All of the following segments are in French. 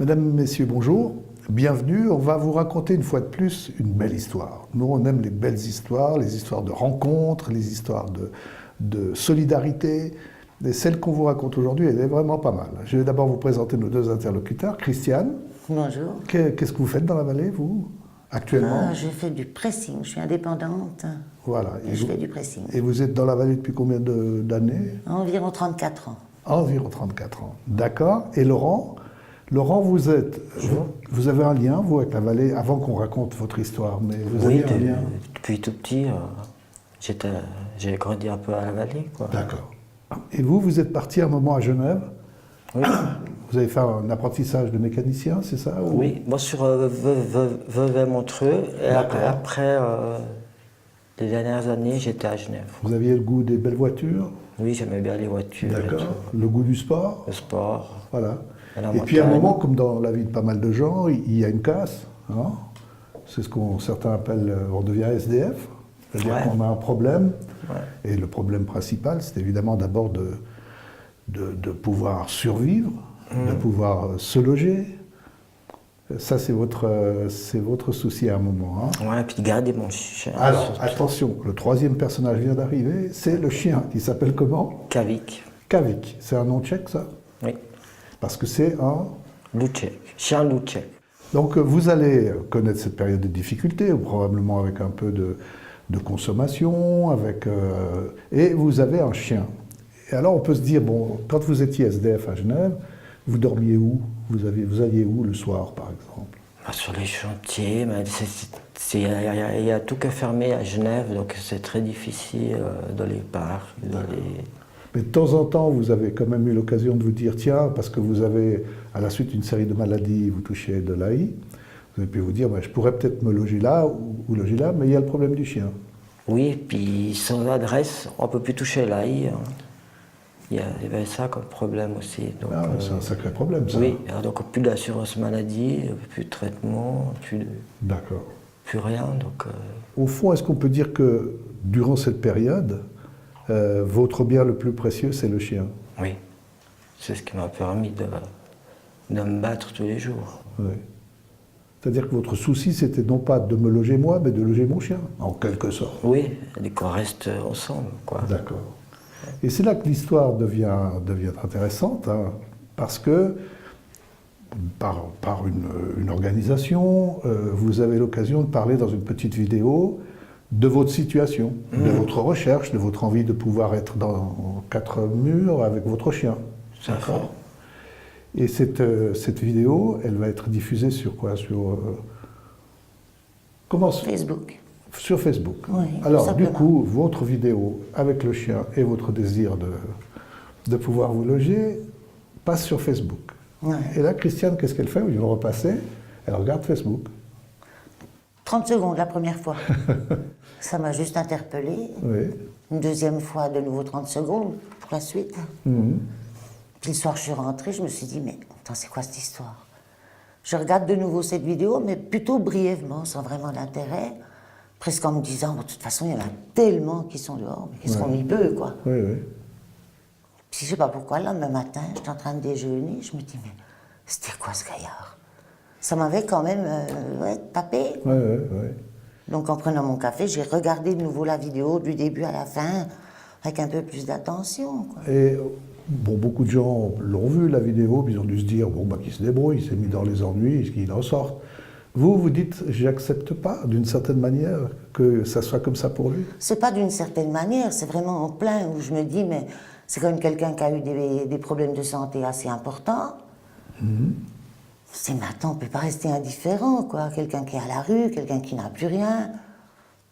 Mesdames, Messieurs, bonjour, bienvenue. On va vous raconter une fois de plus une belle histoire. Nous, on aime les belles histoires, les histoires de rencontres, les histoires de solidarité. Et celle qu'on vous raconte aujourd'hui, elle est vraiment pas mal. Je vais d'abord vous présenter nos deux interlocuteurs. Christiane. Bonjour. Qu'est-ce que vous faites dans la vallée, vous, actuellement? Je fais du pressing, je suis indépendante. Voilà. Et je fais du pressing. Et vous êtes dans la vallée depuis combien d'années? Environ 34 ans. Environ 34 ans. D'accord. Et Laurent? Laurent, vous avez un lien, vous, avec la vallée, avant qu'on raconte votre histoire, mais vous avez un lien? Depuis tout petit, j'ai grandi un peu à la vallée, quoi. D'accord. Et vous êtes parti un moment à Genève? Oui. Vous avez fait un apprentissage de mécanicien, c'est ça? Oui, moi sur Vevey-Montreux, et après les dernières années, j'étais à Genève. Vous aviez le goût des belles voitures? Oui, j'aimais bien les voitures. D'accord. Le goût du sport? Le sport. Voilà. La Et puis à un montagne. moment, comme dans la vie de pas mal de gens, il y a une casse. Hein, c'est ce qu'on certains appellent, on devient SDF. C'est-à-dire Ouais. qu'on a un problème. Ouais. Et le problème principal, c'est évidemment d'abord de pouvoir survivre, de pouvoir se loger. Ça, c'est votre souci à un moment. Hein. Ouais, puis de garder mon chien. Alors, attention, le troisième personnage vient d'arriver, c'est le chien. Il s'appelle comment? Kavik. Kavik. C'est un nom tchèque, ça? Oui. Parce que c'est un... Louček. Chien Louček. Donc, vous allez connaître cette période de difficulté, ou probablement avec un peu de consommation, et vous avez un chien. Et alors, on peut se dire, bon, quand vous étiez SDF à Genève, vous dormiez où? Vous alliez où le soir, par exemple? Sur les chantiers, mais il y a tout que fermé à Genève, donc c'est très difficile dans les parcs, Mais de temps en temps, vous avez quand même eu l'occasion de vous dire, tiens, parce que vous avez, à la suite d'une série de maladies, vous touchez de l'AI, vous avez pu vous dire, je pourrais peut-être me loger là ou loger là, mais il y a le problème du chien. Oui, puis sans adresse, on ne peut plus toucher l'ail. Il y avait ça comme problème aussi. Donc, C'est un sacré problème, ça. oui, donc plus d'assurance maladie, plus de traitement, D'accord. plus rien. Donc, Au fond, est-ce qu'on peut dire que durant cette période, votre bien le plus précieux, c'est le chien? oui, c'est ce qui m'a permis de me battre tous les jours. Oui. C'est-à-dire que votre souci, c'était non pas de me loger moi, mais de loger mon chien, en quelque sorte. Oui, et qu'on reste ensemble, quoi. D'accord. Et c'est là que l'histoire devient intéressante, hein, parce que par une organisation, vous avez l'occasion de parler dans une petite vidéo de votre situation, de votre recherche, de votre envie de pouvoir être dans quatre murs avec votre chien. D'accord. Et cette vidéo, elle va être diffusée sur quoi? Comment? Facebook. Sur Facebook. Oui, Alors, tout du simplement. coup, votre vidéo avec le chien et votre désir de pouvoir vous loger passe sur Facebook. Ouais. Et là, Christiane, qu'est-ce qu'elle fait? Au lieu de le repasser, elle regarde Facebook. 30 secondes la première fois. Ça m'a juste interpellée. Oui. Une deuxième fois, de nouveau 30 secondes pour la suite. Mhm. Puis le soir, je suis rentrée, je me suis dit, mais attends, c'est quoi cette histoire? Je regarde de nouveau cette vidéo, mais plutôt brièvement, sans vraiment d'intérêt. Presque en me disant, de toute façon, il y en a tellement qui sont dehors, mais qui seront mis peu, quoi. Oui, oui. Puis je sais pas pourquoi, le lendemain matin, j'étais en train de déjeuner, je me dis, mais c'était quoi ce gaillard? Ça m'avait quand même tapé. Oui, oui, oui. Donc en prenant mon café, j'ai regardé de nouveau la vidéo du début à la fin, avec un peu plus d'attention, quoi. Et bon, beaucoup de gens l'ont vu, la vidéo, puis ils ont dû se dire, qu'il se débrouille, il s'est mis dans les ennuis, qu'il en sorte. Vous dites, j'accepte pas, d'une certaine manière, que ça soit comme ça pour lui? C'est pas d'une certaine manière, c'est vraiment en plein où je me dis, mais c'est quand même quelqu'un qui a eu des problèmes de santé assez importants. C'est maintenant, on peut pas rester indifférent, quoi. Quelqu'un qui est à la rue, quelqu'un qui n'a plus rien.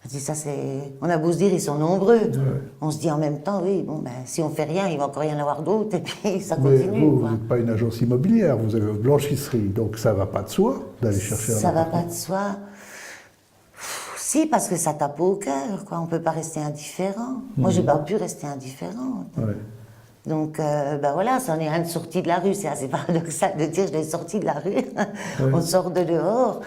Je dis, ça c'est... On a beau se dire, ils sont nombreux. Ouais. On se dit en même temps, oui, bon, ben, si on fait rien, il va encore y en avoir d'autres, et puis ça Mais continue, vous quoi. n'êtes pas une agence immobilière, vous avez une blanchisserie, donc ça va pas de soi d'aller chercher un Ça va appartement. pas de soi. Si, parce que ça tape au cœur, quoi. On peut pas rester indifférent. Moi, j'ai pas pu rester indifférente. Ouais. Donc, ben voilà, c'en est un de sorti de la rue. C'est assez paradoxal de dire je l'ai sorti de la rue. On sort de dehors.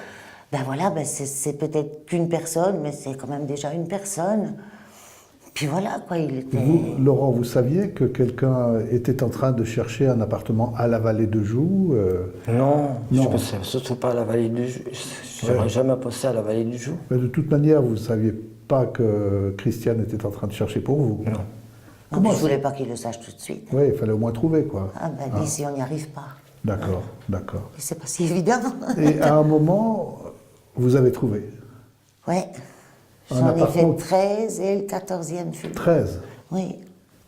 Ben voilà, ben c'est peut-être qu'une personne, mais c'est quand même déjà une personne. Puis voilà, quoi, il était... Vous, Laurent, vous saviez que quelqu'un était en train de chercher un appartement à la Vallée de Joux Non, je Non. ne pensais surtout pas à la vallée du Joux. Je n'aurais jamais pensé à la vallée du Joux. Mais de toute manière, vous ne saviez pas que Christiane était en train de chercher pour vous. Non. Non, Comment puis je ça voulais pas qu'il le sache tout de suite. Oui, il fallait au moins trouver, quoi. Ah ben, d'ici, on n'y arrive pas. D'accord, d'accord. Et c'est pas si évident. Et à un moment, vous avez trouvé Ouais. Un J'en ai fait appartement- 13 et le 14e fut. 13. Oui.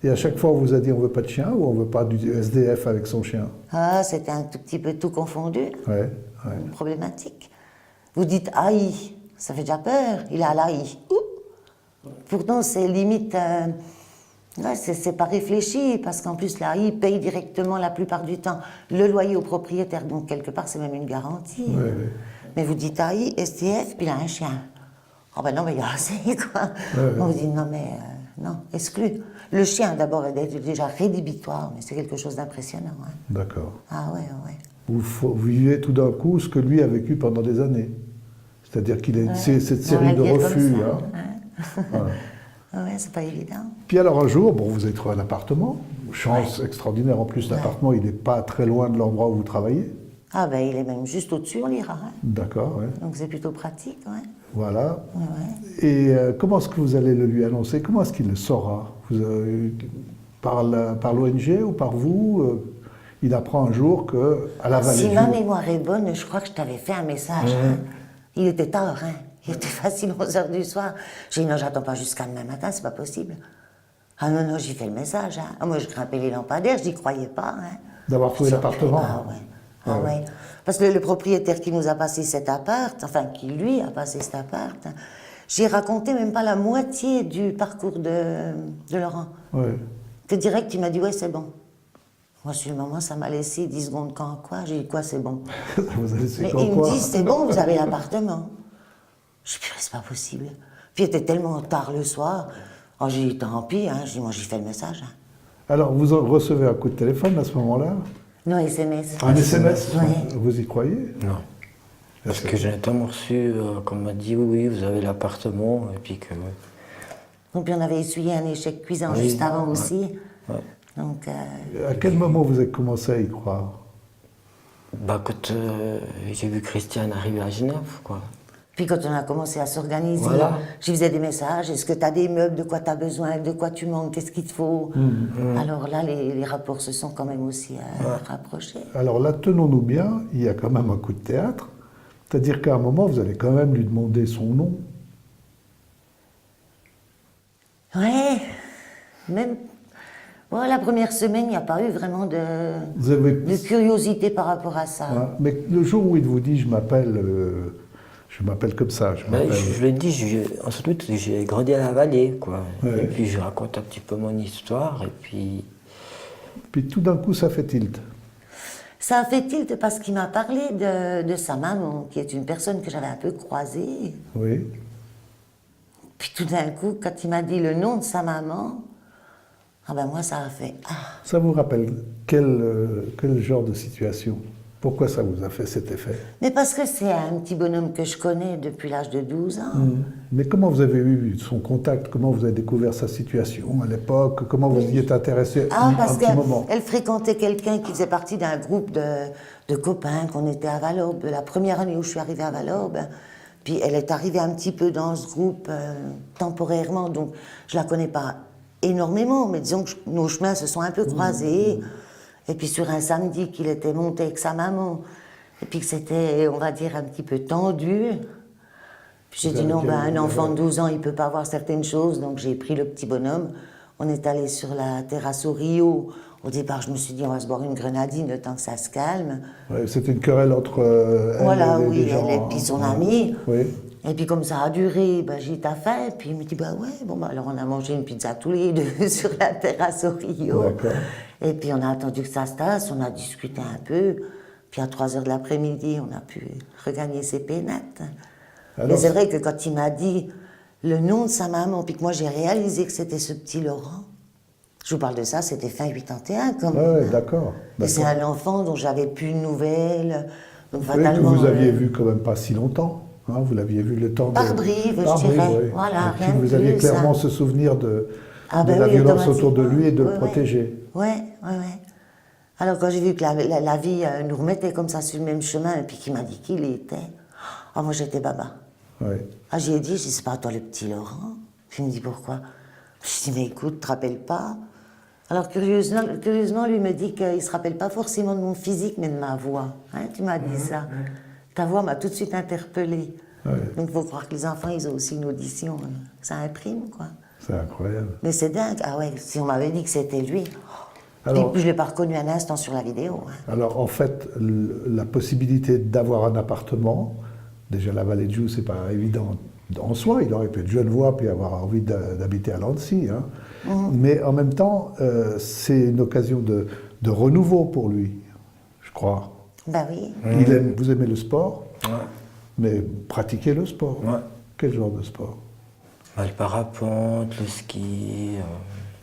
Et à chaque fois, on vous a dit on veut pas de chien ou on veut pas du SDF avec son chien. Ah, c'était un tout petit peu tout confondu. Ouais, ouais. Problématique. Vous dites AI, ça fait déjà peur. Il a l'AI. Pourtant, c'est limite. Ouais, c'est pas réfléchi, parce qu'en plus, l'AI paye directement la plupart du temps le loyer au propriétaire. Donc, quelque part, c'est même une garantie. Ouais, ouais. Mais vous dites AI, SDF, puis il a un chien. Oh ben non, mais il y a assez, quoi. Ouais, On vous dit non, mais non, exclu. Le chien, d'abord, est déjà rédhibitoire, mais c'est quelque chose d'impressionnant. Hein. D'accord. Ah ouais, ouais. Vous vivez tout d'un coup ce que lui a vécu pendant des années. C'est-à-dire qu'il a cette On va série de le dire comme refus. ça, Hein. hein. Voilà. Ah ouais, c'est pas évident. Puis alors un jour, bon, vous avez trouvé un appartement. Chance extraordinaire. En plus, l'appartement, il n'est pas très loin de l'endroit où vous travaillez. Ah ben, il est même juste au-dessus, on l'ira. Hein. D'accord, ouais. Donc c'est plutôt pratique, ouais. Voilà. Ouais, ouais. Et comment est-ce que vous allez le lui annoncer? Comment est-ce qu'il le saura? Par l'ONG ou par vous il apprend un jour qu'à la Vallée Si du ma Joux- mémoire est bonne, je crois que je t'avais fait un message. Hein. Il était tard, hein. Il était facile 11h du soir. J'ai dit non, j'attends pas jusqu'à demain matin, c'est pas possible. Ah non, non, j'ai fait le message. Hein. Ah, moi, je grimpais les lampadaires, je n'y croyais pas. Hein. D'avoir trouvé Ça, l'appartement. Ah ouais. Ah ouais. Parce que le propriétaire qui nous a passé cet appart, enfin qui lui a passé cet appart, hein, j'ai raconté même pas la moitié du parcours de Laurent. Ouais. C'est direct, il m'a dit ouais, c'est bon. Moi, sur le moment, ça m'a laissé 10 secondes quand quoi. J'ai dit quoi, c'est bon. Vous allez c'est Mais quand il me quoi dit c'est bon, vous avez l'appartement. Je dis c'est pas possible. Puis il était tellement tard le soir. Oh, j'ai dit tant pis, hein. J'ai dit moi j'ai fait le message. Hein. Alors, vous en recevez un coup de téléphone à ce moment-là? Non, SMS. Un SMS? Ouais. Vous y croyez? Non. Parce que je n'ai tellement reçu qu'on m'a dit oui, vous avez l'appartement, et puis que. Donc puis on avait essuyé un échec cuisant Oui. juste avant aussi. Ouais. Donc À quel moment vous avez commencé à y croire? Bah, quand j'ai vu Christiane arriver à Genève, quoi. puis quand on a commencé à s'organiser, Voilà. je faisais des messages. Est-ce que tu as des meubles? De quoi tu as besoin? De quoi tu manques? Qu'est-ce qu'il te faut? Alors là, les rapports se sont quand même aussi rapprochés. Alors là, tenons-nous bien, il y a quand même un coup de théâtre. C'est-à-dire qu'à un moment, vous allez quand même lui demander son nom. Ouais, même. Bon, la première semaine, il n'y a pas eu vraiment Vous avez... de curiosité par rapport à ça. Hein, mais le jour où il vous dit je m'appelle comme ça, je Ben, m'appelle. je l'ai dit, ensuite j'ai grandi à la vallée, quoi. Ouais. Et puis je raconte un petit peu mon histoire, et puis. Puis tout d'un coup, ça fait tilt. Ça a fait tilt parce qu'il m'a parlé de sa maman, qui est une personne que j'avais un peu croisée. Oui. Puis tout d'un coup, quand il m'a dit le nom de sa maman, ah ben moi ça a fait ah. Ça vous rappelle quel genre de situation? Pourquoi ça vous a fait cet effet? Mais parce que c'est un petit bonhomme que je connais depuis l'âge de 12 ans. Mais comment vous avez eu son contact? Comment vous avez découvert sa situation à l'époque? Comment vous y êtes intéressé Ah, un parce petit moment? qu'elle fréquentait quelqu'un qui faisait partie d'un groupe de copains qu'on était à Valorbe, la première année où je suis arrivée à Valorbe. Puis elle est arrivée un petit peu dans ce groupe temporairement, donc je la connais pas énormément, mais disons que nos chemins se sont un peu croisés. Et puis sur un samedi qu'il était monté avec sa maman, et puis que c'était, on va dire, un petit peu tendu. Puis j'ai Vous dit avez non, dit, ben, un oui, enfant oui. de 12 ans, il peut pas voir certaines choses, donc j'ai pris le petit bonhomme. On est allé sur la terrasse au Rio. Au départ, je me suis dit, on va se boire une grenadine le temps que ça se calme. Ouais, c'était une querelle entre elle Voilà, et oui, des gens, elle et puis son hein. ami. Oui. Et puis comme ça a duré, ben, j'ai dit, t'as faim? Puis il me dit, bah ouais, bon, bah, alors on a mangé une pizza tous les deux sur la terrasse au Rio. D'accord. Et puis on a attendu que ça se tasse, on a discuté un peu. Puis à 3h de l'après-midi, on a pu regagner ses pénates. Alors, Mais c'est vrai que quand il m'a dit le nom de sa maman, puis que moi j'ai réalisé que c'était ce petit Laurent, je vous parle de ça, c'était fin 81 quand même. Ouais, d'accord. Et c'est un enfant dont j'avais plus de nouvelles. Donc Oui, que fatalement, vous aviez vu quand même pas si longtemps. Hein, vous l'aviez vu le temps Par bribe, je dirais. oui. Voilà, Et puis rien de vous aviez plus, clairement hein. ce souvenir de Ben la oui, violence autour de lui et de le automatiquement. protéger. Ouais. Alors quand j'ai vu que la vie nous remettait comme ça sur le même chemin, et puis qu'il m'a dit qui il était, moi j'étais baba. Ouais. J'ai dit, c'est pas toi le petit Laurent. Puis il me dit pourquoi. Je dis, mais écoute, tu te rappelles pas. Alors curieusement, lui me dit qu'il se rappelle pas forcément de mon physique, mais de ma voix. Hein, tu m'as dit ça. Ta voix m'a tout de suite interpellée. Ouais. Donc il faut croire que les enfants, ils ont aussi une audition. Ça imprime, quoi. C'est incroyable. Mais c'est dingue. Ah ouais, si on m'avait dit que c'était lui. Alors- Puis je ne l'ai pas reconnu un instant sur la vidéo. Hein. Alors en fait, la possibilité d'avoir un appartement, déjà la Vallée de Joux, c'est pas évident en soi, il aurait pu être Genevois puis avoir envie d'habiter à Lancy. Hein. Mais en même temps, c'est une occasion de renouveau pour lui, je crois. Ben oui. Vous aimez le sport, Ouais. mais pratiquez le sport. Ouais. Quel genre de sport? Le parapente, le ski.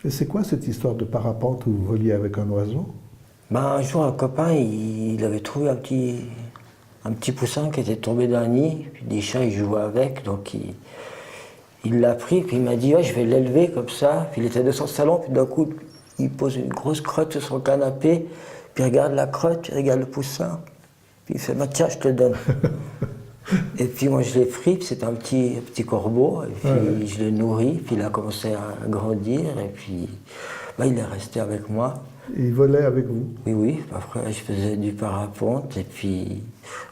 Et c'est quoi cette histoire de parapente où vous voliez avec un oiseau? Un jour, un copain, il avait trouvé un petit poussin qui était tombé d'un nid, puis des chats, ils jouaient avec, donc il l'a pris, puis il m'a dit, ouais, je vais l'élever comme ça. Puis il était dans son salon, puis d'un coup, il pose une grosse crotte sur son canapé, puis il regarde la crotte, puis il regarde le poussin, puis il fait, tiens, je te le donne. Et puis moi, je l'ai pris, puis c'était un petit corbeau, et puis je l'ai nourri, puis il a commencé à grandir, et puis il est resté avec moi. Il volait avec vous? Oui, après je faisais du parapente et puis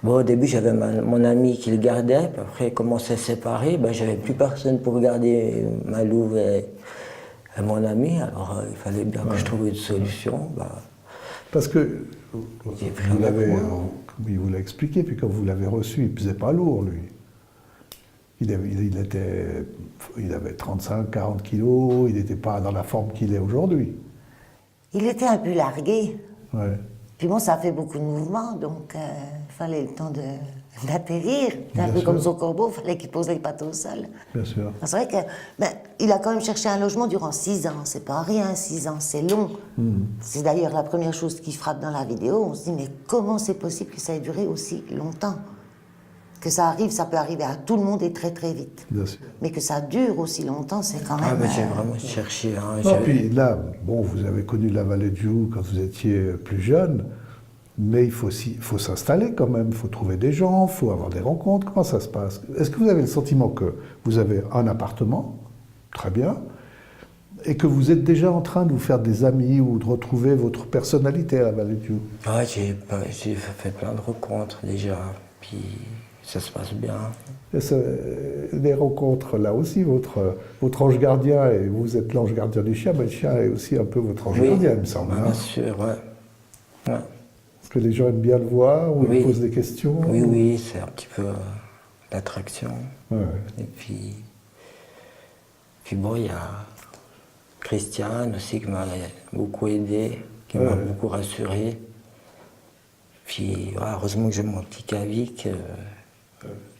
au début j'avais mon ami qui le gardait, puis après il commençait à se séparer, j'avais plus personne pour garder ma louve et mon ami, alors il fallait bien que je trouve une solution. Parce que J'ai pris vous un l'avez, avec il vous l'a expliqué, puis quand vous l'avez reçu, il pesait pas lourd lui. Il avait 35-40 kilos, il n'était pas dans la forme qu'il est aujourd'hui. Il était un peu largué. Ouais. Puis bon, ça a fait beaucoup de mouvements, donc il fallait le temps d'atterrir. C'est un Bien peu sûr. comme son corbeau, il fallait qu'il pose les pattes au sol. Bien sûr. C'est vrai qu'il a quand même cherché un logement durant 6 ans. C'est pas rien, 6 ans, c'est long. C'est d'ailleurs la première chose qui frappe dans la vidéo. On se dit, mais comment c'est possible que ça ait duré aussi longtemps? Que ça peut arriver à tout le monde et très très vite. Bien sûr. Mais que ça dure aussi longtemps, c'est quand même... J'ai vraiment cherché. Hein, Non, puis là, bon, vous avez connu la Vallée de Joux quand vous étiez plus jeune, mais il faut s'installer quand même, il faut trouver des gens, il faut avoir des rencontres. Comment ça se passe? Est-ce que vous avez le sentiment que vous avez un appartement, très bien, et que vous êtes déjà en train de vous faire des amis ou de retrouver votre personnalité à la Vallée de Joux? J'ai fait plein de rencontres déjà, puis ça se passe bien. Et les rencontres, là aussi, votre ange gardien, et vous êtes l'ange gardien du chien, mais le chien est aussi un peu votre ange gardien, il me semble. Bien Hein. sûr, ouais. Est-ce que les gens aiment bien le voir, ou ils posent des questions? Oui, c'est un petit peu l'attraction. Ouais. Et puis bon, il y a Christiane aussi qui m'a beaucoup aidé, qui m'a beaucoup rassuré. Puis heureusement que j'ai mon petit Kavik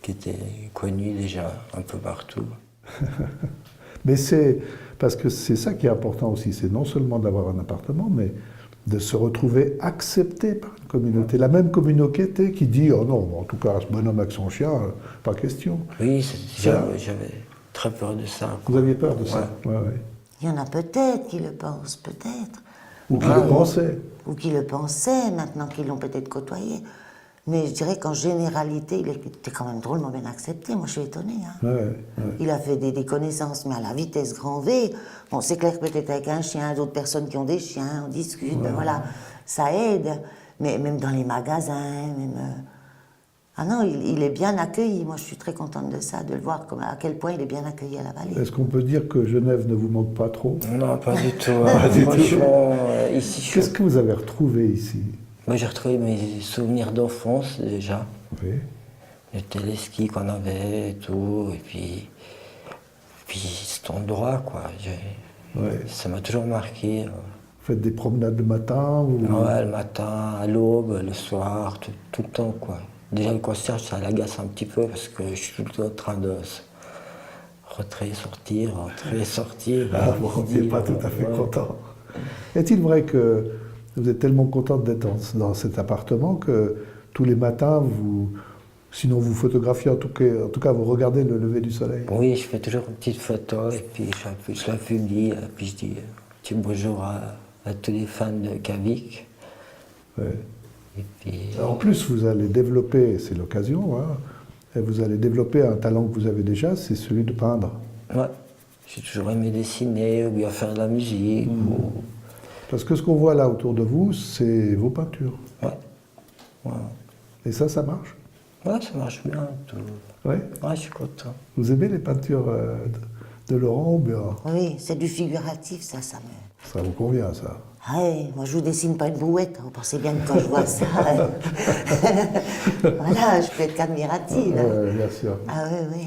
qui était connu déjà un peu partout. Mais c'est parce que c'est ça qui est important aussi, c'est non seulement d'avoir un appartement, mais de se retrouver accepté par une communauté. La même communauté qui dit « Oh non, en tout cas, ce bonhomme avec son chien, pas question ». Oui, j'avais très peur de ça. Vous aviez peur de ça? Ouais, ouais. Il y en a peut-être qui le pensent, peut-être. Ou qui le pensaient. Ou qui le pensaient, maintenant qu'ils l'ont peut-être côtoyé. Mais je dirais qu'en généralité, il était quand même drôlement bien accepté. Moi, je suis étonnée. Hein. Ouais. Il a fait des connaissances, mais à la vitesse grand V. Bon, c'est clair que peut-être avec un chien, d'autres personnes qui ont des chiens, on discute, voilà, ça aide. Mais même dans les magasins, même... Ah non, il est bien accueilli. Moi, je suis très contente de ça, de le voir à quel point il est bien accueilli à la Vallée. Est-ce qu'on peut dire que Genève ne vous manque pas trop? Non, pas du tout. du tout. Franchement, ici, Qu'est-ce que vous avez retrouvé ici? Moi, j'ai retrouvé mes souvenirs d'enfance déjà. Oui. Les téléskis qu'on avait et tout. Et puis cet endroit, quoi. Ça m'a toujours marqué. Vous faites des promenades le matin ou... Ouais, le matin, à l'aube, le soir, tout le temps, quoi. Déjà, le concierge, ça l'agace un petit peu parce que je suis tout le temps en train de rentrer, sortir, rentrer, sortir. Ah bon, on n'est pas tout à fait content. Est-il vrai que vous êtes tellement contente d'être dans cet appartement que tous les matins, Sinon, vous photographiez, en tout cas, vous regardez le lever du soleil. Oui, je fais toujours une petite photo et puis je la publie. Et puis je dis petit bonjour à tous les fans de Kavik. Ouais. Et puis, En plus, vous allez développer, c'est l'occasion, hein, et vous allez développer un talent que vous avez déjà, c'est celui de peindre. ouais, j'ai toujours aimé dessiner ou bien faire de la musique. Parce que ce qu'on voit là autour de vous, c'est vos peintures. Ouais. Ouais. Et ça marche. Ouais, ça marche bien. Tout. Ouais. Ouais, je suis content. Vous aimez les peintures de Laurent ou bien Oui, c'est du figuratif, ça me... ça vous convient, ça? Ah oui, moi je vous dessine pas une brouette, vous pensez bien que quand je vois ça, voilà, je peux être qu'admirative. Bien sûr. Ah oui, oui,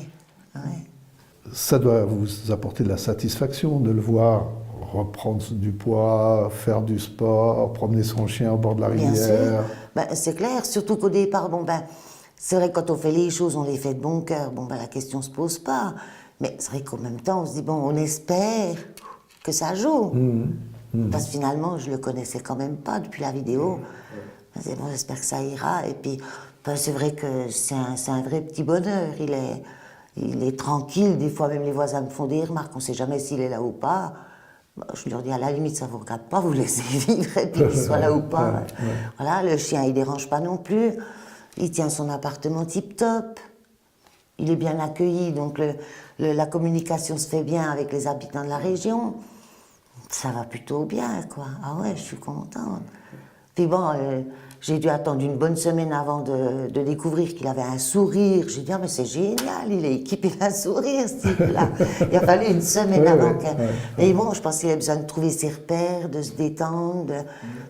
oui. Ça doit vous apporter de la satisfaction de le voir reprendre du poids, faire du sport, promener son chien au bord de la Bien sûr. rivière. Ben, c'est clair, surtout qu'au départ, bon ben, c'est vrai que quand on fait les choses, on les fait de bon cœur. Bon ben, la question se pose pas. Mais c'est vrai qu'en même temps, on se dit bon, on espère que ça joue. Parce que finalement, je le connaissais quand même pas depuis la vidéo. Je me disais, bon, j'espère que ça ira. Et puis, ben, c'est vrai que c'est un vrai petit bonheur. Il est tranquille. Des fois, même les voisins me font des remarques. On sait jamais s'il est là ou pas. Bon, je leur dis, à la limite, ça vous regarde pas, vous laissez vivre, et puis qu'il soit là ou pas. Voilà, le chien, il dérange pas non plus. Il tient son appartement tip-top. Il est bien accueilli, donc la communication se fait bien avec les habitants de la région. Ça va plutôt bien, quoi. Ah ouais, je suis contente. Puis bon, j'ai dû attendre une bonne semaine avant de découvrir qu'il avait un sourire. J'ai dit, ah, mais c'est génial, il est équipé d'un sourire, ce type-là. Il a fallu une semaine avant que... Mais bon, je pense qu'il a besoin de trouver ses repères, de se détendre,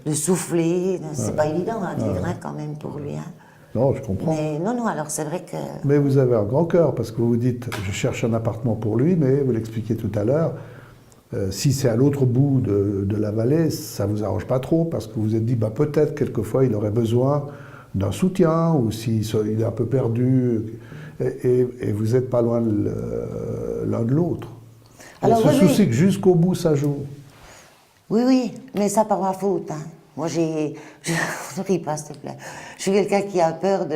de souffler. C'est pas évident à vivre, hein, quand même, pour lui. Hein. Non, je comprends. Mais non, alors c'est vrai que... Mais vous avez un grand cœur, parce que vous vous dites, je cherche un appartement pour lui, mais vous l'expliquiez tout à l'heure, si c'est à l'autre bout de la vallée, ça ne vous arrange pas trop, parce que vous vous êtes dit, bah, peut-être quelquefois il aurait besoin d'un soutien, ou s'il est un peu perdu, et vous n'êtes pas loin l'un de l'autre. Alors, ce souci que jusqu'au bout ça joue. Oui, oui, mais ça par ma faute. Hein. Moi, ne ris pas, s'il te plaît. Je suis quelqu'un qui a peur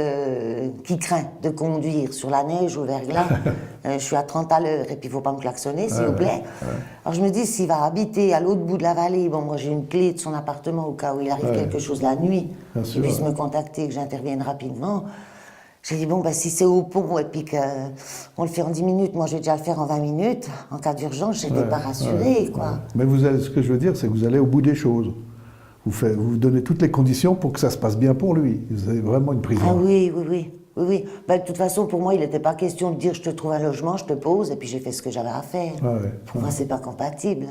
qui craint de conduire sur la neige ou au verglas. Je suis à 30 à l'heure et puis il ne faut pas me klaxonner, s'il vous plaît. Alors je me dis, s'il va habiter à l'autre bout de la vallée, bon, moi j'ai une clé de son appartement au cas où il arrive quelque chose la nuit, qu'il puisse me contacter, que j'intervienne rapidement. J'ai dit, bon, ben, si c'est au pont et puis qu'on le fait en 10 minutes, moi je vais déjà le faire en 20 minutes. En cas d'urgence, je n'étais pas rassurée, quoi. Mais ce que je veux dire, c'est que vous allez au bout des choses. Vous donnez toutes les conditions pour que ça se passe bien pour lui. Vous avez vraiment une prise en main. Ah oui, oui, oui. Oui, oui. Ben, de toute façon, pour moi, il n'était pas question de dire je te trouve un logement, je te pose, et puis j'ai fait ce que j'avais à faire. Pour moi, c'est pas compatible.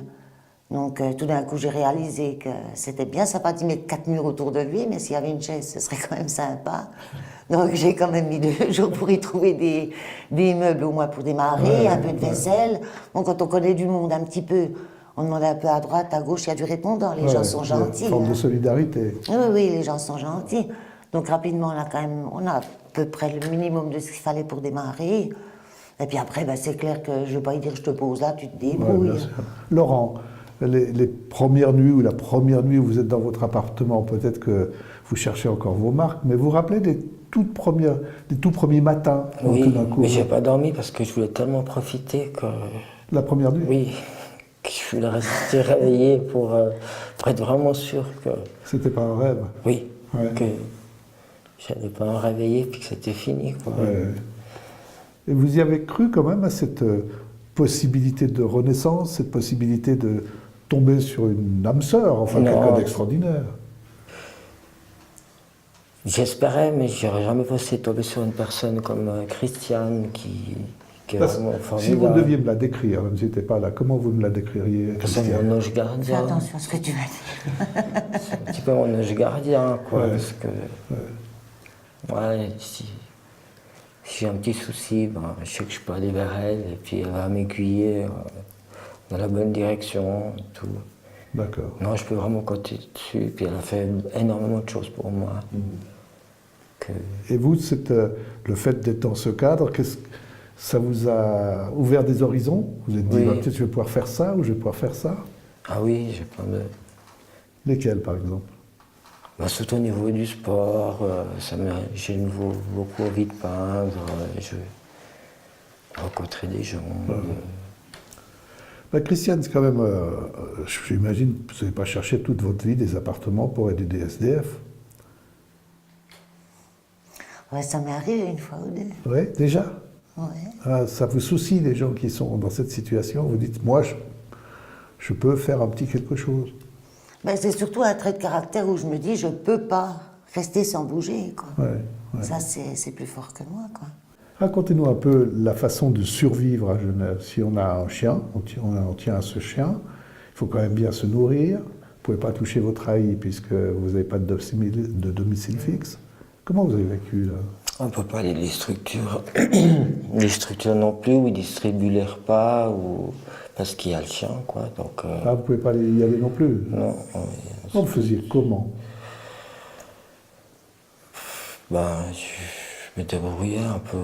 Donc, tout d'un coup, j'ai réalisé que c'était bien sympa d'y mettre 4 murs autour de lui, mais s'il y avait une chaise, ce serait quand même sympa. Donc, j'ai quand même mis 2 jours pour y trouver des meubles, au moins pour démarrer, un peu de vaisselle. Bon, quand on connaît du monde un petit peu, on demande un peu à droite, à gauche, il y a du répondant, les gens sont gentils. Une forme de solidarité. Oui, oui, les gens sont gentils. Donc rapidement, on a à peu près le minimum de ce qu'il fallait pour démarrer. Et puis après, ben, c'est clair que je ne vais pas lui dire je te pose là, tu te débrouilles. Ouais, Laurent, les premières nuits ou la première nuit où vous êtes dans votre appartement, peut-être que vous cherchez encore vos marques, mais vous vous rappelez des tout premiers matins? Oui, mais je n'ai pas dormi parce que je voulais tellement profiter que... La première nuit? Oui. Je voulais rester réveillé pour être vraiment sûr que... C'était pas un rêve? Oui, que j'allais pas me réveiller puis que c'était fini, quoi. Et vous y avez cru quand même à cette possibilité de renaissance, cette possibilité de tomber sur une âme sœur, enfin quelqu'un d'extraordinaire? J'espérais, mais je n'aurais jamais pensé tomber sur une personne comme Christiane qui est vraiment formidable. Si vous deviez me la décrire, même si n'était pas là, comment vous me la décririez? C'est mon ange gardien. Fais attention à ce que tu vas dire. C'est un petit peu mon ange gardien, quoi, parce que... si j'ai un petit souci, ben, je sais que je peux aller vers elle, et puis elle va m'aiguiller dans la bonne direction, et tout. D'accord. Non, je peux vraiment compter dessus, puis elle a fait énormément de choses pour moi. Et vous, le fait d'être dans ce cadre, ça vous a ouvert des horizons? Vous êtes dit, peut-être je vais pouvoir faire ça, ou je vais pouvoir faire ça? Ah oui, j'ai plein de... Lesquels, par exemple? Bah, surtout au niveau du sport, j'ai beaucoup envie de peindre, je veux rencontrer des gens. Bah, Christiane, c'est quand même, j'imagine, vous n'avez pas cherché toute votre vie des appartements pour aider des SDF. Ouais, ça m'est arrivé une fois ou deux. Oui, déjà. Ouais. Ah, ça vous soucie, les gens qui sont dans cette situation. Vous dites, moi, je peux faire un petit quelque chose. Ben, c'est surtout un trait de caractère où je me dis, je peux pas rester sans bouger, quoi. Ouais, ouais. Ça, c'est plus fort que moi, quoi. Racontez-nous un peu la façon de survivre à Genève. Si on a un chien, on tient à ce chien, il faut quand même bien se nourrir. Vous ne pouvez pas toucher votre aïe puisque vous n'avez pas de domicile fixe. Comment vous avez vécu là? On ne peut pas aller les structures, les structures non plus, où ils distribuent les repas, ou parce qu'il y a le chien, quoi. Donc, Ah, vous ne pouvez pas y aller non plus? non. Vous le faisiez comment? Ben, je me débrouillais un peu.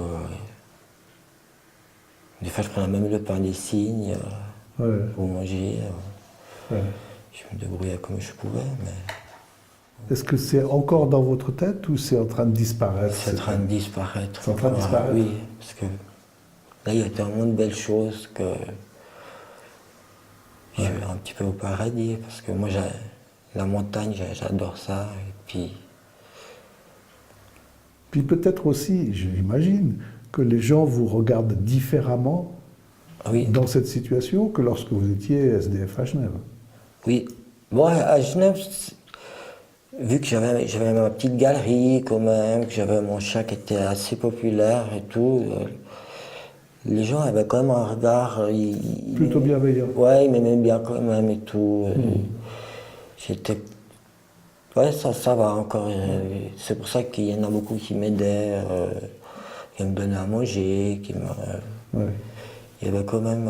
Des fois, je prenais même le pain des cygnes Ouais, pour manger. ouais. Je me débrouillais comme je pouvais, mais Est-ce que c'est encore dans votre tête ou c'est en train de disparaître? c'est en train de disparaître. C'est en train de disparaître? Oui, parce que là, il y a tellement de belles choses que je vais un petit peu au paradis, parce que moi, la montagne, j'adore ça. Et Puis peut-être aussi, j'imagine, que les gens vous regardent différemment oui, dans cette situation que lorsque vous étiez SDF à Genève. oui. Bon, à Genève, vu que j'avais ma petite galerie quand même, que j'avais mon chat qui était assez populaire et tout, les gens avaient quand même un regard... Plutôt bienveillant. Ouais, ils m'aimaient bien quand même et tout. J'étais... Ouais, ça va encore. C'est pour ça qu'il y en a beaucoup qui m'aidaient, qui me donnaient à manger, Ouais. Il y avait quand même,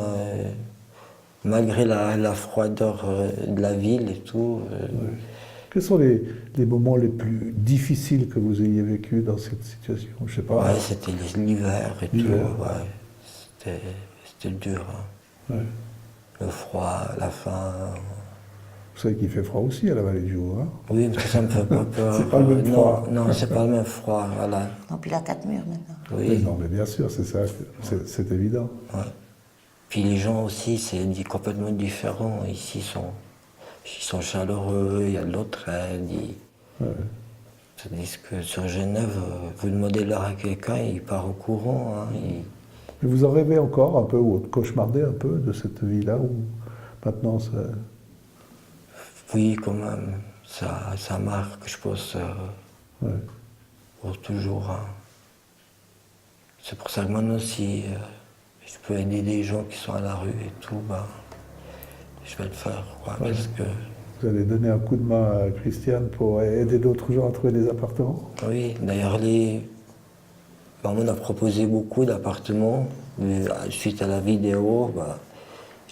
malgré la froideur de la ville et tout... Quels sont les moments les plus difficiles que vous ayez vécu dans cette situation? Je sais pas. Ouais, c'était l'hiver et tout. L'hiver. Ouais, c'était dur. Hein. Ouais. Le froid, la faim. Vous savez qu'il fait froid aussi à la Vallée du Jour. Hein? Oui, mais ça me fait pas peur. C'est pas le même froid. Non, c'est pas le même froid, voilà. Non, puis il a 4 murs maintenant. Mais Oui. non, mais bien sûr, c'est ça, c'est évident. Ouais. Puis les gens aussi, c'est complètement différent. Ici, ils sont chaleureux, il y a de l'entraide. Ouais. Tandis que sur Genève, vous demandez l'heure à quelqu'un, il part au courant. Hein, Mais vous en rêvez encore un peu, ou cauchemardez un peu de cette vie-là, où maintenant ça... Oui, quand même. Ça marque, je pense, Ouais. pour toujours. Hein. C'est pour ça que maintenant, si je peux aider des gens qui sont à la rue et tout, ben, je vais le faire. Quoi, Ouais. parce que, Vous allez donner un coup de main à Christiane pour aider d'autres gens à trouver des appartements? oui, d'ailleurs, on a proposé beaucoup d'appartements. Mais suite à la vidéo, ben,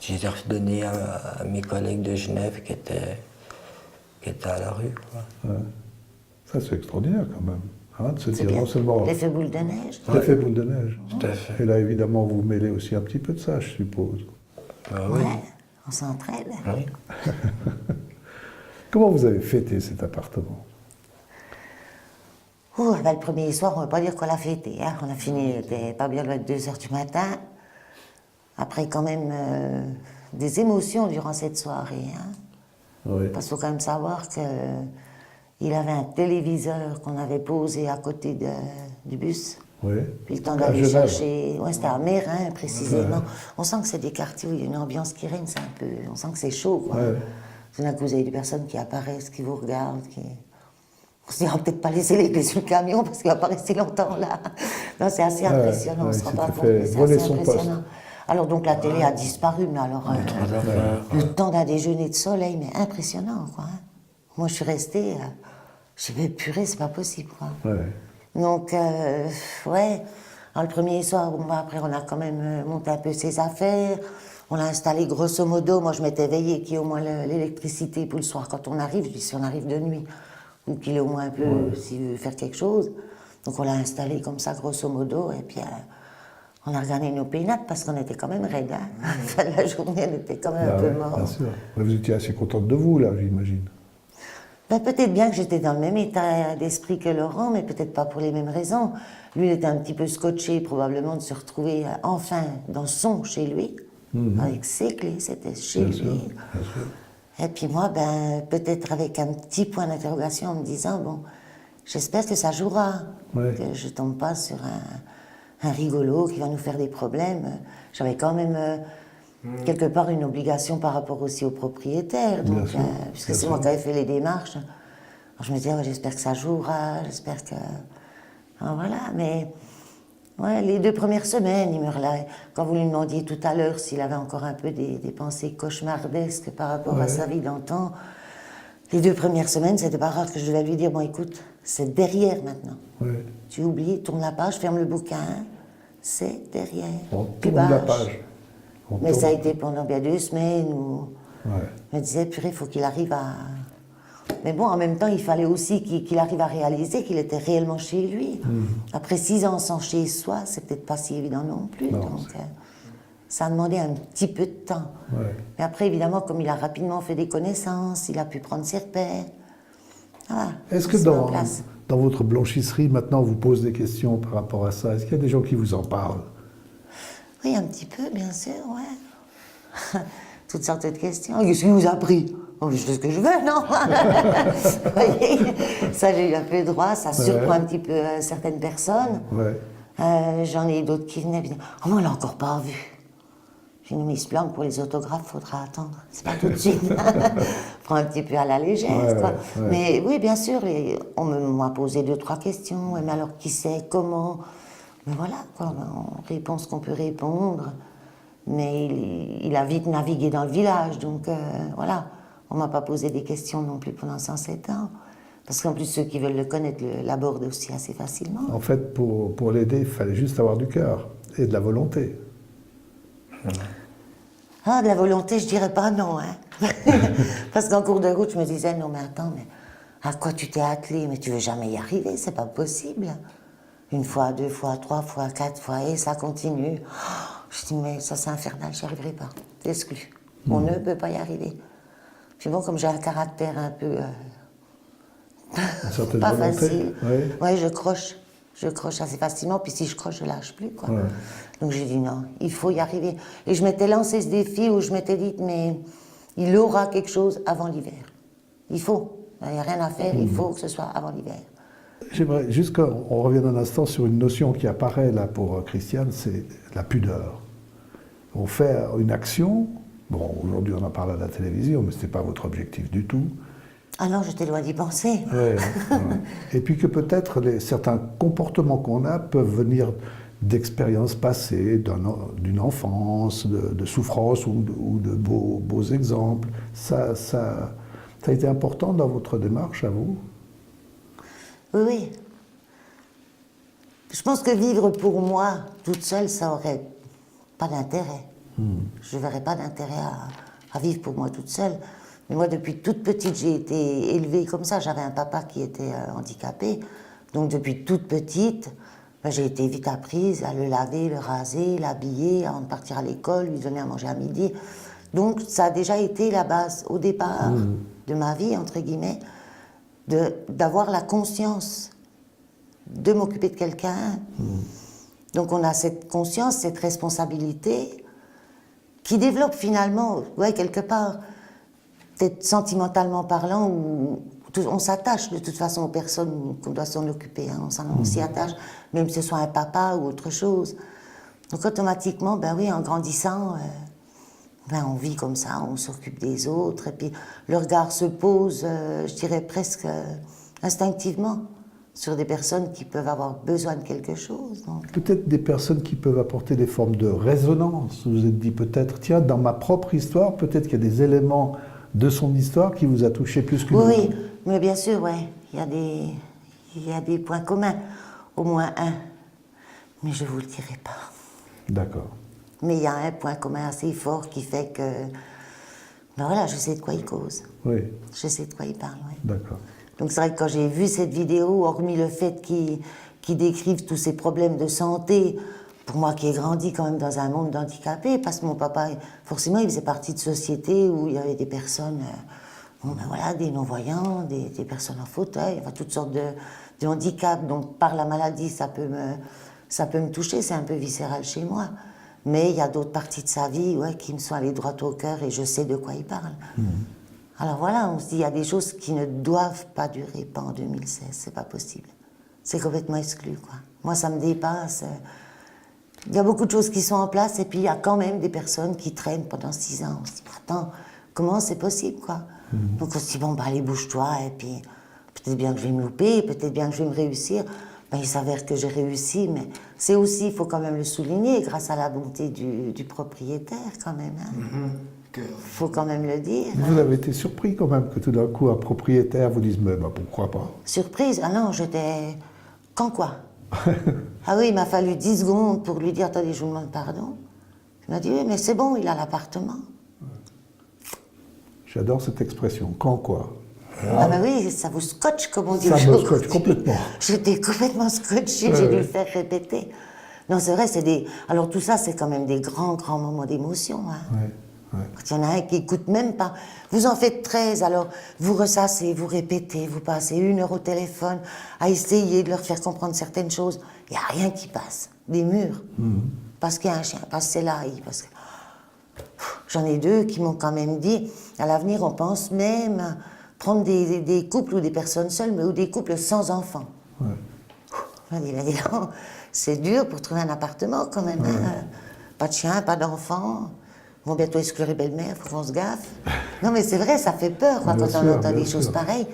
je les ai redonnés à mes collègues de Genève qui étaient à la rue. Quoi. Ouais. Ça, c'est extraordinaire quand même. Hein, de se C'est dire bien. non seulement L'effet boule de neige. l'effet boule de neige. Tout à fait. Et là, évidemment, vous mêlez aussi un petit peu de ça, je suppose. Oui. Ouais, on s'entraide. Oui. Comment vous avez fêté cet appartement? Ouh, ben, le premier soir, on ne va pas dire qu'on l'a fêté. Hein. On a fini, il était pas bien loin de 2 h du matin. Après, quand même, des émotions durant cette soirée. Hein. Oui. Parce qu'il faut quand même savoir qu'il avait un téléviseur qu'on avait posé à côté du bus. Oui. Puis le temps À d'aller Genève. chercher. Ouais, c'était à Mérin, précisément. On sent que c'est des quartiers où il y a une ambiance qui règne, c'est un peu. On sent que c'est chaud, quoi. Ouais. Tout d'un coup, vous avez des personnes qui apparaissent, qui vous regardent, qui. On se dit, on va peut-être pas laisser les clés sur le camion parce qu'il va pas rester longtemps là. Non, c'est assez impressionnant, on ouais, se rend il pas s'était compte, fait mais c'est voler assez son impressionnant. Alors donc la télé a disparu, mais alors le temps d'un déjeuner de soleil, mais impressionnant, quoi. Hein. Moi, je suis restée, j'ai dit, purée, c'est pas possible, quoi. Ouais. Donc, ouais. Alors, le premier soir, bon, après, on a quand même monté un peu ses affaires. On a installé grosso modo. Moi, je m'étais veillée qu'il y ait au moins l'électricité pour le soir quand on arrive. Je dis si on arrive de nuit, ou qu'il ait au moins un peu, s'il veut faire quelque chose. Donc, on l'a installé comme ça, grosso modo. Et puis, on a regardé nos pénates parce qu'on était quand même raides. Hein. À la fin de la journée, on était quand même un peu morts. Bien sûr. Vous étiez assez contente de vous, là, j'imagine. Ben, peut-être bien que j'étais dans le même état d'esprit que Laurent, mais peut-être pas pour les mêmes raisons. Lui, il était un petit peu scotché, probablement, de se retrouver enfin dans son chez lui, avec ses clés, c'était chez Bien lui. sûr, bien sûr. Et puis moi, ben, peut-être avec un petit point d'interrogation en me disant, bon, j'espère que ça jouera, Ouais. que je tombe pas sur un rigolo qui va nous faire des problèmes. J'avais quand même quelque part une obligation par rapport aussi au propriétaire, Bien donc, sûr, puisque bien c'est sûr. moi qui avais fait les démarches. Alors je me disais, ouais, j'espère que ça jouera, j'espère que... Ah, voilà, mais ouais, les 2 premières semaines, il me relâche. Quand vous lui demandiez tout à l'heure s'il avait encore un peu des pensées cauchemardesques par rapport à Ouais. sa vie d'antan, les 2 premières semaines, c'était pas rare que je devais lui dire, bon écoute, c'est derrière maintenant. Ouais. Tu oublies, tourne la page, ferme le bouquin, c'est derrière. On Puis tourne la bâche. page. On Mais tourne- ça a été pendant bien 2 semaines où Ouais. je me disais, purée, il faut qu'il arrive à... Mais bon, en même temps, il fallait aussi qu'il arrive à réaliser qu'il était réellement chez lui. Après 6 ans sans chez soi, c'est peut-être pas si évident non plus. Non, Donc, ça a demandé un petit peu de temps. Ouais. Mais après, évidemment, comme il a rapidement fait des connaissances, il a pu prendre ses repères. Voilà, Est-ce que il se met en place. dans votre blanchisserie, maintenant, on vous pose des questions par rapport à ça? Est-ce qu'il y a des gens qui vous en parlent? Oui, un petit peu, bien sûr, ouais. Toutes sortes de questions. Qu'est-ce qui vous a pris? Oh, je fais ce que je veux, non? Vous voyez, ça, j'ai eu un peu droit, ça surprend un petit peu certaines personnes. Ouais. J'en ai d'autres qui venaient et disaient, oh, moi, on l'a encore pas vu. J'ai dit, mais il se planque pour les autographes, faudra attendre. C'est pas tout de suite. Prends un petit peu à la légère, Ouais, quoi. ouais. Mais oui, bien sûr, on m'a posé 2-3 questions. Ouais, mais alors, qui c'est? Comment? Mais voilà, quoi. On répond ce qu'on peut répondre. Mais il a vite navigué dans le village, donc voilà. On m'a pas posé des questions non plus pendant 107 ans. Parce qu'en plus, ceux qui veulent le connaître l'abordent aussi assez facilement. En fait, pour l'aider, il fallait juste avoir du cœur et de la volonté. Ah, de la volonté, je dirais pas non, hein. Parce qu'en cours de route, je me disais, non, mais attends, mais à quoi tu t'es attelé? Mais tu veux jamais y arriver, c'est pas possible. 1 fois, 2 fois, 3 fois, 4 fois, et ça continue. Oh, je dis, mais ça, c'est infernal, j'y arriverai pas. C'est exclu. On ne peut pas y arriver. Puis bon, comme j'ai un caractère un peu Une certaine pas volonté. facile, Ouais. ouais, je croche. Je croche assez facilement, puis si je croche, je lâche plus, quoi. Ouais. Donc j'ai dit non, il faut y arriver. Et je m'étais lancé ce défi où je m'étais dit, mais il aura quelque chose avant l'hiver. Il faut. Il n'y a rien à faire, il faut que ce soit avant l'hiver. J'aimerais juste qu'on revienne un instant sur une notion qui apparaît là pour Christiane, c'est la pudeur. On fait une action, bon, aujourd'hui on en parle à la télévision, mais ce n'était pas votre objectif du tout. Ah non, j'étais loin d'y penser. Ouais, ouais. Et puis que peut-être certains comportements qu'on a peuvent venir d'expériences passées, d'une enfance, de souffrance ou de beaux exemples. Ça a été important dans votre démarche à vous? Oui, oui. Je pense que vivre pour moi, toute seule, ça aurait pas d'intérêt. Je ne verrais pas d'intérêt à vivre pour moi toute seule. Mais moi, depuis toute petite, j'ai été élevée comme ça. J'avais un papa qui était handicapé. Donc, depuis toute petite, ben, j'ai été vite apprise à le laver, le raser, l'habiller, avant de partir à l'école, lui donner à manger à midi. Donc, ça a déjà été la base, au départ de ma vie, entre guillemets, d'avoir la conscience de m'occuper de quelqu'un. Donc, on a cette conscience, cette responsabilité qui développe finalement, ouais, quelque part, peut-être sentimentalement parlant, où on s'attache de toute façon aux personnes qu'on doit s'en occuper. Hein, on s'y attache, même que ce soit un papa ou autre chose. Donc automatiquement, ben oui, en grandissant, ben on vit comme ça, on s'occupe des autres, et puis le regard se pose, je dirais presque instinctivement, sur des personnes qui peuvent avoir besoin de quelque chose. Donc. Peut-être des personnes qui peuvent apporter des formes de résonance. Vous vous êtes dit peut-être, tiens, dans ma propre histoire, peut-être qu'il y a des éléments de son histoire qui vous a touché plus qu'une autre. Oui, mais bien sûr, ouais. Il y a des points communs, au moins un. Mais je ne vous le dirai pas. D'accord. Mais il y a un point commun assez fort qui fait que... Ben voilà, je sais de quoi il cause. Oui, Je sais de quoi il parle, oui. d'accord. Donc c'est vrai que quand j'ai vu cette vidéo, hormis le fait qu'il décrive tous ces problèmes de santé, pour moi qui ai grandi quand même dans un monde d'handicapés, parce que mon papa, forcément, il faisait partie de sociétés où il y avait des personnes Bon, ben voilà, des non-voyants, des personnes en fauteuil, enfin, toutes sortes de handicaps. Donc par la maladie, ça peut me toucher, c'est un peu viscéral chez moi. Mais il y a d'autres parties de sa vie qui me sont allées droit au cœur et je sais de quoi il parle. Alors voilà, on se dit, il y a des choses qui ne doivent pas durer, pas en 2016, c'est pas possible. C'est complètement exclu, quoi. Moi, ça me dépasse. Il y a beaucoup de choses qui sont en place et puis il y a quand même des personnes qui traînent pendant 6 ans. On se dit, attends, comment c'est possible, quoi? Donc on se dit, bon, bah allez, bouge-toi, et puis peut-être bien que je vais me louper, peut-être bien que je vais me réussir. Ben, il s'avère que j'ai réussi, mais c'est aussi, il faut quand même le souligner, grâce à la bonté du propriétaire, quand même. Faut quand même le dire. Vous avez été surpris quand même que tout d'un coup un propriétaire vous dise mais bah, pourquoi pas? Surprise? Ah non, j'étais... Quand quoi? Ah oui, il m'a fallu 10 secondes pour lui dire, attendez, je vous demande pardon. Il m'a dit, oui, mais c'est bon, il a l'appartement. J'adore cette expression. Quand quoi? Ah ben oui, ça vous scotche, comme on dit Ça me aujourd'hui. scotche complètement. J'étais complètement scotchée, j'ai dû le faire répéter. Non, c'est vrai, c'est des... Alors tout ça, c'est quand même des grands, grands moments d'émotion. Hein. Quand il y en a un qui écoute même pas. Vous en faites 13, alors vous ressassez, vous répétez, vous passez 1 heure au téléphone à essayer de leur faire comprendre certaines choses. Il n'y a rien qui passe. Des murs. Parce qu'il y a un chien, parce que c'est là, parce que... J'en ai 2 qui m'ont quand même dit, à l'avenir, on pense même prendre des couples ou des personnes seules, mais ou des couples sans enfants. Je me dis, mais dis donc, c'est dur pour trouver un appartement quand même. Hein. Pas de chien, pas d'enfants. Ils vont bientôt exclure les belles-mères, faut qu'on se gaffe. Non mais c'est vrai, ça fait peur quoi, quand on entend des choses pareilles.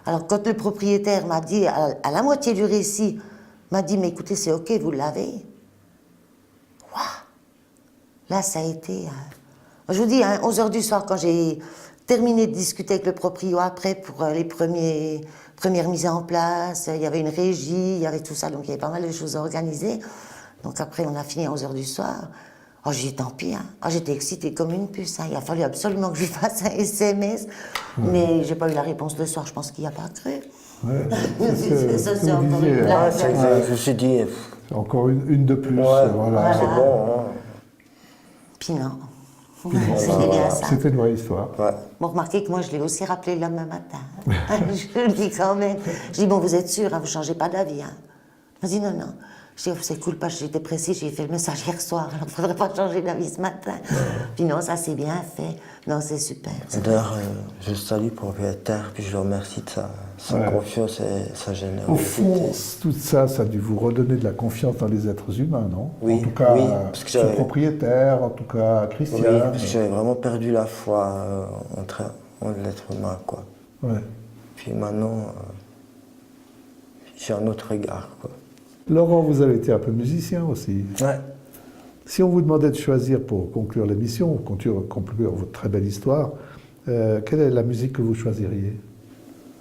Alors quand le propriétaire m'a dit, à la moitié du récit, m'a dit, mais écoutez, c'est ok, vous l'avez. Waouh. Là, ça a été... Je vous dis, 11h du soir, quand j'ai terminé de discuter avec le proprio après pour les premières mises en place, il y avait une régie, il y avait tout ça, donc il y avait pas mal de choses à organiser. Donc après, on a fini à 11h du soir. Oh, j'ai dit, tant pis, hein. Oh, j'étais excitée comme une puce. Hein. Il a fallu absolument que je lui fasse un SMS. Mais j'ai pas eu la réponse le soir, je pense qu'il n'y a pas cru. Ça, c'est encore une blague. Je me suis dit... Encore une de plus. Voilà. C'est bon. Hein. Puis non. C'était bien ça. C'était une vraie histoire. Bon, remarquez que moi, je l'ai aussi rappelé le lendemain matin. Je le dis quand même. Je dis, bon, vous êtes sûr, hein, vous ne changez pas d'avis. Hein. Il m'a dit, non, non. Je dis, oh, c'est cool, parce que j'étais pressée, j'ai fait le message hier soir, alors il ne faudrait pas changer d'avis ce matin. Puis non, ça c'est bien fait. Non, c'est super. D'ailleurs, je salue le propriétaire, puis je le remercie de sa confiance et sa générosité. Au fond, tout ça, ça a dû vous redonner de la confiance dans les êtres humains, non? Oui, en tout cas, parce que ce propriétaire, en tout cas, Christian. Oui, parce que j'avais vraiment perdu la foi en l'être humain, quoi. Puis maintenant, j'ai un autre regard, quoi. Laurent, vous avez été un peu musicien aussi. Ouais. Si on vous demandait de choisir pour conclure l'émission, conclure votre très belle histoire, quelle est la musique que vous choisiriez?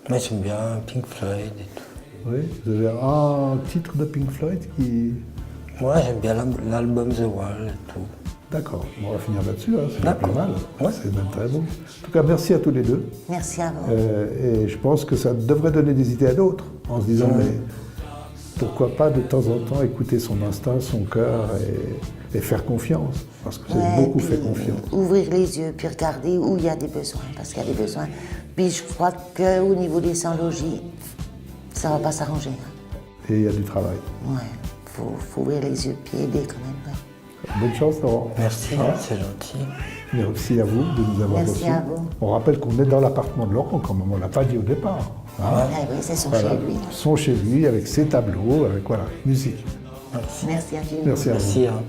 Moi, j'aime bien Pink Floyd et tout. Oui, vous avez un titre de Pink Floyd qui... Moi, j'aime bien l'album The Wall et tout. D'accord, on va finir là-dessus, hein. C'est pas D'accord. mal, c'est même très beau. En tout cas, merci à tous les deux. Merci à vous. Et je pense que ça devrait donner des idées à d'autres, en se disant, mais pourquoi pas de temps en temps écouter son instinct, son cœur et faire confiance, parce que vous avez beaucoup fait confiance. Ouvrir les yeux, puis regarder où il y a des besoins, parce qu'il y a des besoins. Puis je crois qu'au niveau des sans-logis, ça ne va pas s'arranger. Hein. Et il y a du travail. Ouais, faut ouvrir les yeux, puis aider quand même. Ouais. Bonne chance, Laurent. Merci, c'est gentil. Merci à vous de nous avoir reçus. Merci à vous. On rappelle qu'on est dans l'appartement de Laurent quand même, on ne l'a pas dit au départ. Hein. Ah oui, c'est son chez lui. Son chez lui, avec ses tableaux, avec voilà, musique. Merci infiniment. Merci à vous. Merci. Hein.